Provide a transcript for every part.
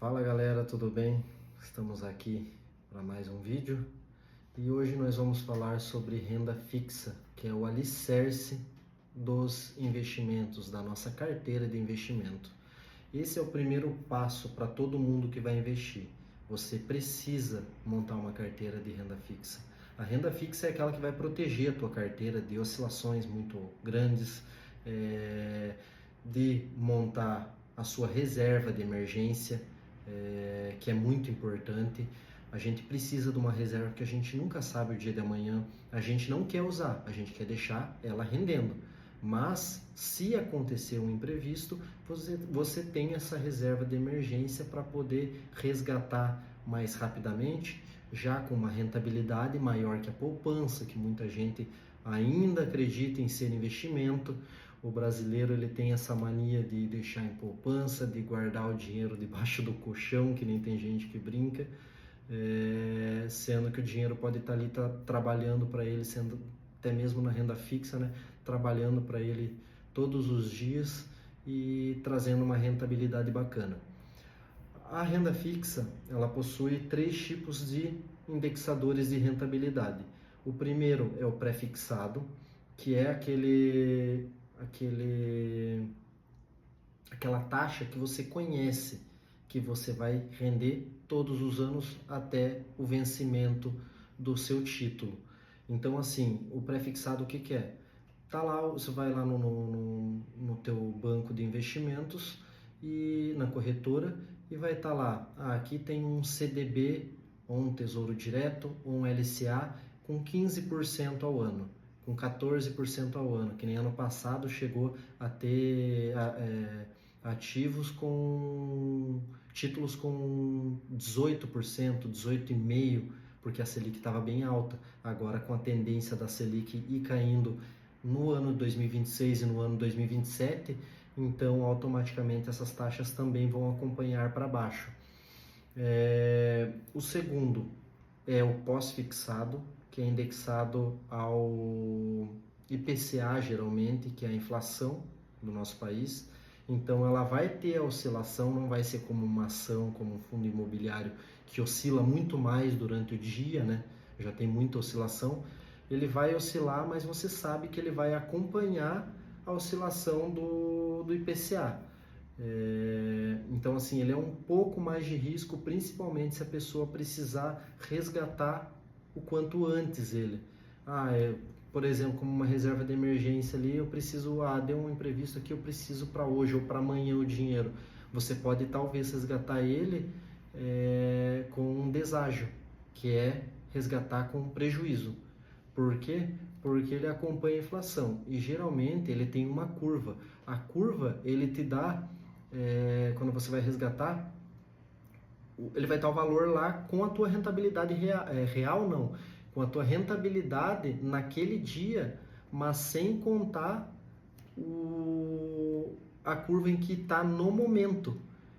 Fala galera, tudo bem? Estamos aqui para mais um vídeo e hoje nós vamos falar sobre renda fixa, que é o alicerce dos investimentos, da nossa carteira de investimento. Esse é o primeiro passo para todo mundo que vai investir. Você precisa montar uma carteira de renda fixa. A renda fixa é aquela que vai proteger a tua carteira de oscilações muito grandes, de montar a sua reserva de emergência, que é muito importante. A gente precisa de uma reserva que a gente nunca sabe o dia de amanhã. A gente não quer usar, a gente quer deixar ela rendendo. Mas se acontecer um imprevisto, você tem essa reserva de emergência para poder resgatar mais rapidamente, já com uma rentabilidade maior que a poupança, que muita gente ainda acredita em ser investimento. O brasileiro ele tem essa mania de deixar em poupança, de guardar o dinheiro debaixo do colchão, que nem tem gente que brinca, sendo que o dinheiro pode estar ali trabalhando para ele, sendo até mesmo na renda fixa, né? Trabalhando para ele todos os dias e trazendo uma rentabilidade bacana. A renda fixa, ela possui 3 tipos de indexadores de rentabilidade. O primeiro é o pré-fixado, que é aquela taxa que você conhece, que você vai render todos os anos até o vencimento do seu título. Então, assim, o pré-fixado o que é? Tá lá, você vai lá no teu banco de investimentos e na corretora e vai estar lá, aqui tem um CDB, ou um Tesouro Direto, ou um LCA com 15% ao ano, com 14% ao ano, que nem ano passado chegou a ter ativos com títulos com 18%, 18,5%, porque a Selic estava bem alta. Agora, com a tendência da Selic ir caindo no ano 2026 e no ano 2027, então automaticamente essas taxas também vão acompanhar para baixo. O segundo é o pós-fixado, que é indexado ao IPCA geralmente, que é a inflação do nosso país. Então ela vai ter a oscilação, não vai ser como uma ação, como um fundo imobiliário que oscila muito mais durante o dia, né? Já tem muita oscilação. Ele vai oscilar, mas você sabe que ele vai acompanhar a oscilação do IPCA. Então assim, ele é um pouco mais de risco, principalmente se a pessoa precisar resgatar o quanto antes ele. Por exemplo, como uma reserva de emergência ali, eu preciso, deu um imprevisto aqui, eu preciso para hoje ou para amanhã o dinheiro. Você pode talvez resgatar ele com um deságio, que é resgatar com prejuízo. Por quê? Porque ele acompanha a inflação e geralmente ele tem uma curva. A curva ele te dá, quando você vai resgatar, ele vai estar o valor lá com a tua rentabilidade real não, com a tua rentabilidade naquele dia, mas sem contar a curva em que está no momento,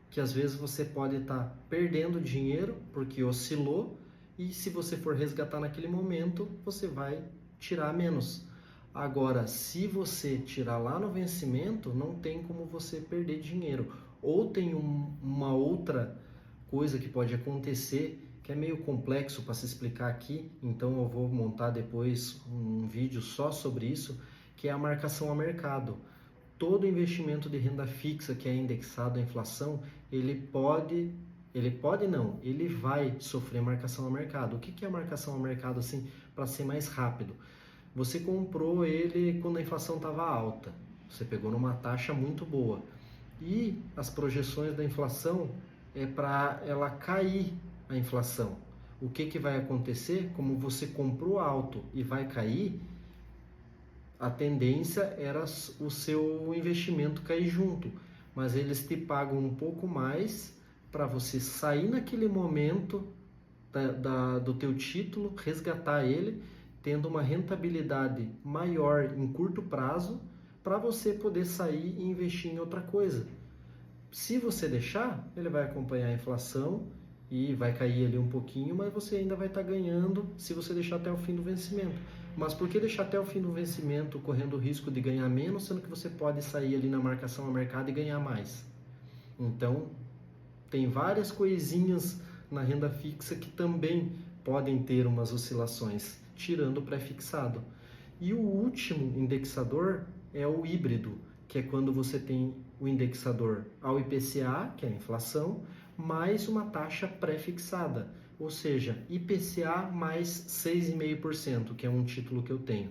que às vezes você pode estar perdendo dinheiro porque oscilou, e se você for resgatar naquele momento, você vai tirar menos. Agora, se você tirar lá no vencimento, não tem como você perder dinheiro. Ou tem uma outra coisa que pode acontecer, que é meio complexo para se explicar aqui, então eu vou montar depois um vídeo só sobre isso, que é a marcação a mercado. Todo investimento de renda fixa que é indexado à inflação, ele vai sofrer marcação a mercado. O que é marcação a mercado, assim, para ser mais rápido? Você comprou ele quando a inflação estava alta, você pegou numa taxa muito boa, e as projeções da inflação é para ela cair a inflação. O que vai acontecer? Como você comprou alto e vai cair, a tendência era o seu investimento cair junto, mas eles te pagam um pouco mais para você sair naquele momento do teu título, resgatar ele, tendo uma rentabilidade maior em curto prazo, para você poder sair e investir em outra coisa. Se você deixar, ele vai acompanhar a inflação e vai cair ali um pouquinho, mas você ainda vai estar ganhando se você deixar até o fim do vencimento. Mas por que deixar até o fim do vencimento correndo o risco de ganhar menos, sendo que você pode sair ali na marcação a mercado e ganhar mais? Então, tem várias coisinhas na renda fixa que também podem ter umas oscilações, tirando o pré-fixado. E o último indexador é o híbrido, que é quando você tem o indexador ao IPCA, que é a inflação, mais uma taxa pré-fixada, ou seja, IPCA mais 6,5%, que é um título que eu tenho.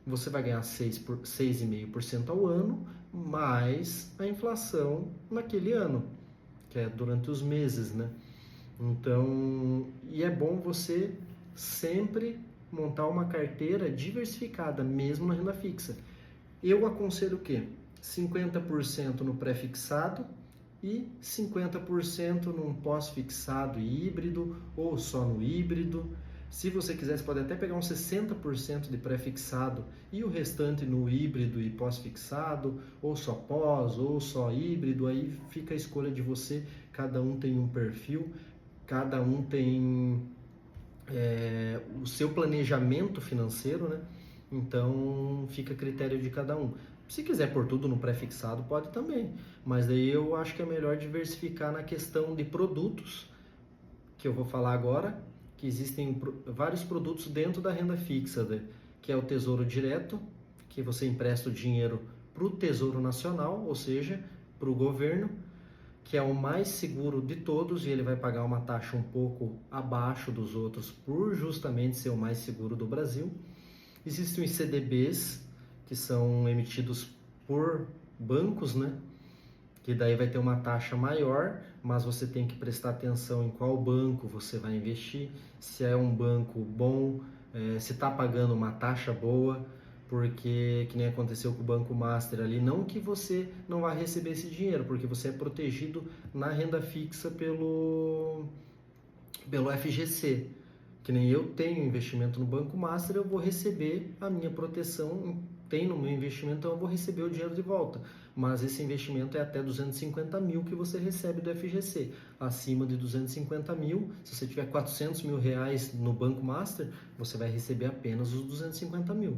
Você vai ganhar 6,5% ao ano, mais a inflação naquele ano, que é durante os meses, né? Então, e é bom você sempre montar uma carteira diversificada, mesmo na renda fixa. Eu aconselho o quê? 50% no pré-fixado e 50% num pós-fixado e híbrido, ou só no híbrido. Se você quiser, você pode até pegar uns 60% de pré-fixado e o restante no híbrido e pós-fixado, ou só pós, ou só híbrido, aí fica a escolha de você, cada um tem um perfil, cada um tem o seu planejamento financeiro, né? Então fica a critério de cada um. Se quiser pôr tudo no pré-fixado, pode também, mas daí eu acho que é melhor diversificar na questão de produtos, que eu vou falar agora, que existem vários produtos dentro da renda fixa, né? Que é o Tesouro Direto, que você empresta o dinheiro para o Tesouro Nacional, ou seja, para o governo, que é o mais seguro de todos e ele vai pagar uma taxa um pouco abaixo dos outros por justamente ser o mais seguro do Brasil. Existem os CDBs, que são emitidos por bancos, né? Que daí vai ter uma taxa maior, mas você tem que prestar atenção em qual banco você vai investir, se é um banco bom, se está pagando uma taxa boa, porque que nem aconteceu com o Banco Master ali, não que você não vai receber esse dinheiro, porque você é protegido na renda fixa pelo FGC. Que nem eu tenho investimento no Banco Master, eu vou receber a minha proteção, tem no meu investimento, então eu vou receber o dinheiro de volta. Mas esse investimento é até 250 mil que você recebe do FGC. Acima de 250 mil, se você tiver 400 mil reais no Banco Master, você vai receber apenas os 250 mil.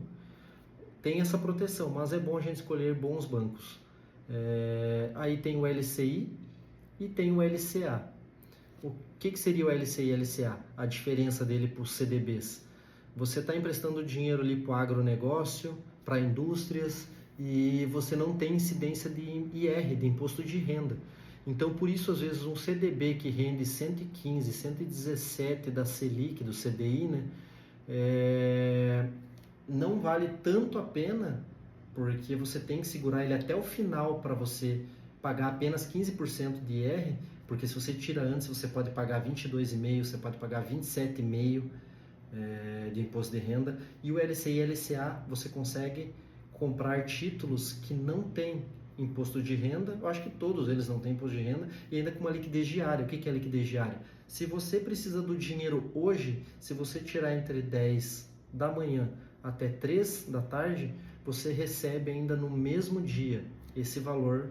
Tem essa proteção, mas é bom a gente escolher bons bancos. Aí tem o LCI e tem o LCA. O que seria o LCI e LCA? A diferença dele para os CDBs. Você está emprestando dinheiro ali para o agronegócio, para indústrias, e você não tem incidência de IR, de imposto de renda. Então, por isso, às vezes, um CDB que rende 115, 117 da Selic, do CDI, né, não vale tanto a pena, porque você tem que segurar ele até o final para você pagar apenas 15% de IR, porque se você tira antes, você pode pagar 22,5%, você pode pagar 27,5% de imposto de renda. E o LCI e LCA, você consegue comprar títulos que não têm imposto de renda. Eu acho que todos eles não têm imposto de renda, e ainda com uma liquidez diária. O que é liquidez diária? Se você precisa do dinheiro hoje, se você tirar entre 10 da manhã até 3 da tarde, você recebe ainda no mesmo dia esse valor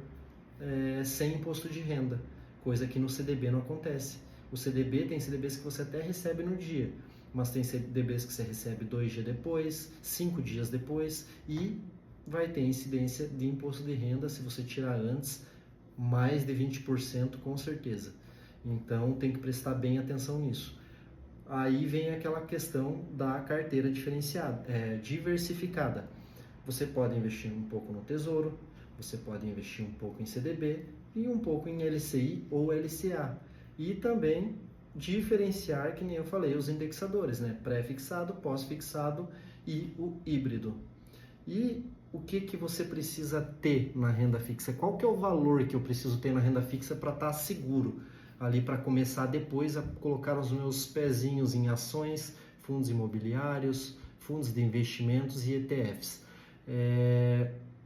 sem imposto de renda, coisa que no CDB não acontece. O CDB tem CDBs que você até recebe no dia, mas tem CDBs que você recebe 2 dias depois, 5 dias depois, e vai ter incidência de imposto de renda se você tirar antes, mais de 20% com certeza. Então tem que prestar bem atenção nisso. Aí vem aquela questão da carteira diversificada. Você pode investir um pouco no Tesouro, você pode investir um pouco em CDB e um pouco em LCI ou LCA. E também diferenciar, que nem eu falei, os indexadores, né? Pré-fixado, pós-fixado e o híbrido. E o que você precisa ter na renda fixa? Qual que é o valor que eu preciso ter na renda fixa para estar seguro? Ali para começar depois a colocar os meus pezinhos em ações, fundos imobiliários, fundos de investimentos e ETFs.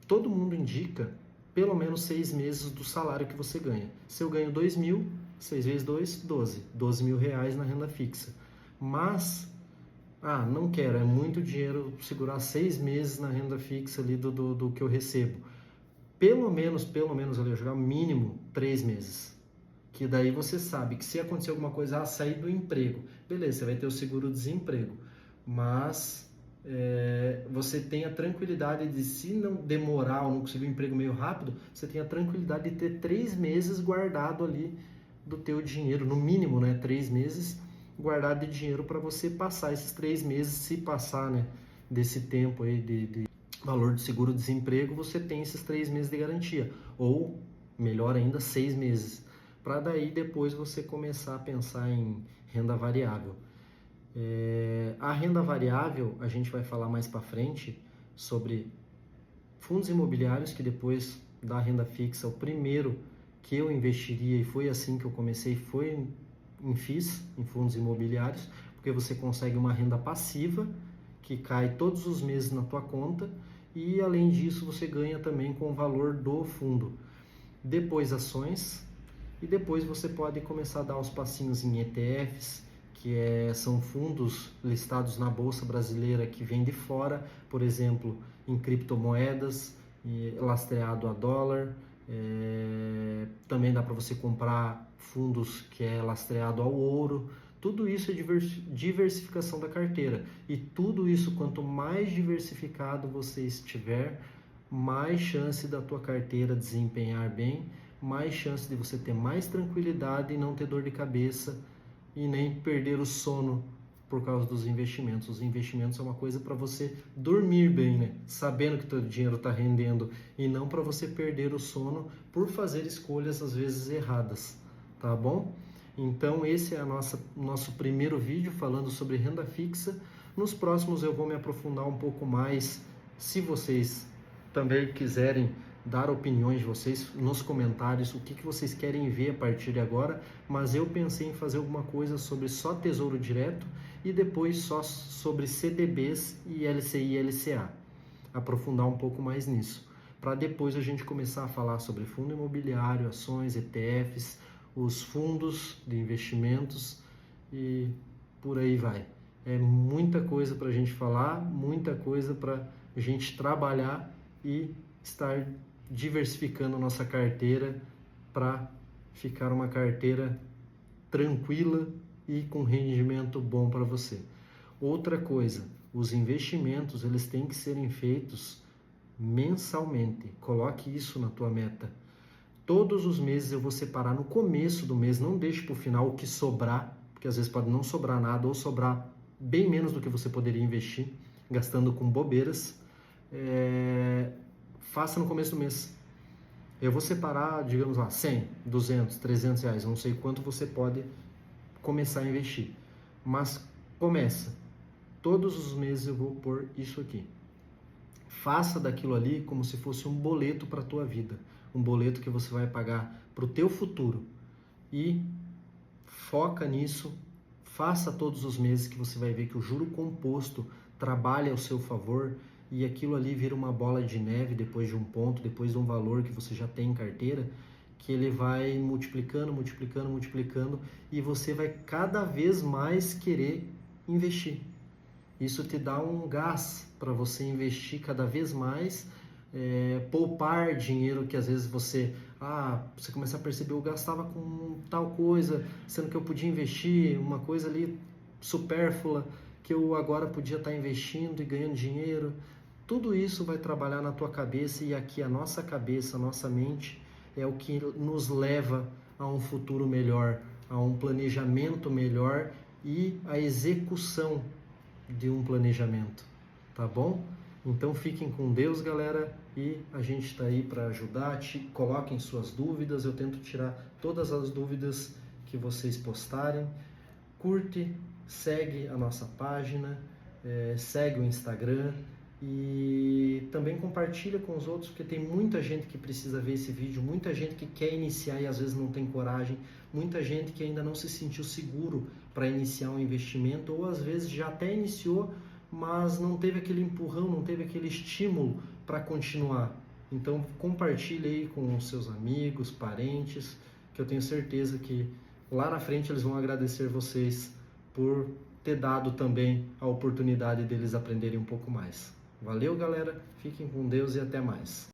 Todo mundo indica pelo menos 6 meses do salário que você ganha. Se eu ganho 2 mil, 6 vezes 2, 12 mil reais na renda fixa. Mas, não quero, é muito dinheiro segurar 6 meses na renda fixa ali do que eu recebo. Pelo menos ali eu jogar mínimo 3 meses. Que daí você sabe que se acontecer alguma coisa, sair do emprego, beleza, você vai ter o seguro-desemprego, mas você tem a tranquilidade de, se não demorar ou não conseguir um emprego meio rápido, você tem a tranquilidade de ter 3 meses guardado ali do teu dinheiro, no mínimo, né, 3 meses guardado de dinheiro para você passar esses 3 meses, se passar, né, desse tempo aí de valor de seguro-desemprego, você tem esses 3 meses de garantia, ou melhor ainda, 6 meses, para daí depois você começar a pensar em renda variável. A renda variável, a gente vai falar mais para frente sobre fundos imobiliários, que depois da renda fixa, o primeiro que eu investiria, e foi assim que eu comecei, foi em FIIs, em fundos imobiliários, porque você consegue uma renda passiva que cai todos os meses na tua conta e além disso você ganha também com o valor do fundo. Depois ações e depois você pode começar a dar os passinhos em ETFs, são fundos listados na Bolsa Brasileira que vêm de fora, por exemplo, em criptomoedas, lastreado a dólar. Também dá para você comprar fundos que é lastreado ao ouro. Tudo isso é diversificação da carteira. E tudo isso, quanto mais diversificado você estiver, mais chance da tua carteira desempenhar bem, mais chance de você ter mais tranquilidade e não ter dor de cabeça e nem perder o sono por causa dos investimentos. Os investimentos é uma coisa para você dormir bem, né? Sabendo que teu dinheiro está rendendo e não para você perder o sono por fazer escolhas às vezes erradas, tá bom? Então esse é nosso primeiro vídeo falando sobre renda fixa. Nos próximos eu vou me aprofundar um pouco mais. Se vocês também quiserem dar opiniões de vocês nos comentários, o que vocês querem ver a partir de agora, mas eu pensei em fazer alguma coisa sobre só Tesouro Direto e depois só sobre CDBs e LCI e LCA, aprofundar um pouco mais nisso, para depois a gente começar a falar sobre fundo imobiliário, ações, ETFs, os fundos de investimentos e por aí vai. É muita coisa para a gente falar, muita coisa para a gente trabalhar e estar diversificando nossa carteira para ficar uma carteira tranquila e com rendimento bom para você. Outra coisa, os investimentos eles têm que serem feitos mensalmente. Coloque isso na tua meta. Todos os meses eu vou separar no começo do mês, não deixe para o final o que sobrar, porque às vezes pode não sobrar nada ou sobrar bem menos do que você poderia investir, gastando com bobeiras. Faça no começo do mês. Eu vou separar, digamos lá, 100, 200, 300 reais, não sei quanto você pode começar a investir. Mas começa. Todos os meses eu vou pôr isso aqui. Faça daquilo ali como se fosse um boleto para a tua vida. Um boleto que você vai pagar para o teu futuro. E foca nisso. Faça todos os meses que você vai ver que o juro composto trabalha ao seu favor e aquilo ali vira uma bola de neve depois de um ponto, depois de um valor que você já tem em carteira, que ele vai multiplicando, multiplicando, multiplicando e você vai cada vez mais querer investir. Isso te dá um gás para você investir cada vez mais, poupar dinheiro que às vezes você começa a perceber, eu gastava com tal coisa, sendo que eu podia investir uma coisa ali supérflua, que eu agora podia estar investindo e ganhando dinheiro. Tudo isso vai trabalhar na tua cabeça e aqui a nossa cabeça, a nossa mente é o que nos leva a um futuro melhor, a um planejamento melhor e a execução de um planejamento, tá bom? Então fiquem com Deus, galera, e a gente está aí para ajudar. Coloquem suas dúvidas, eu tento tirar todas as dúvidas que vocês postarem. Curte, segue a nossa página, segue o Instagram e também compartilha com os outros, porque tem muita gente que precisa ver esse vídeo, muita gente que quer iniciar e às vezes não tem coragem, muita gente que ainda não se sentiu seguro para iniciar um investimento ou às vezes já até iniciou, mas não teve aquele empurrão, não teve aquele estímulo para continuar. Então compartilhe aí com os seus amigos, parentes, que eu tenho certeza que lá na frente eles vão agradecer vocês por ter dado também a oportunidade deles aprenderem um pouco mais. Valeu, galera, fiquem com Deus e até mais.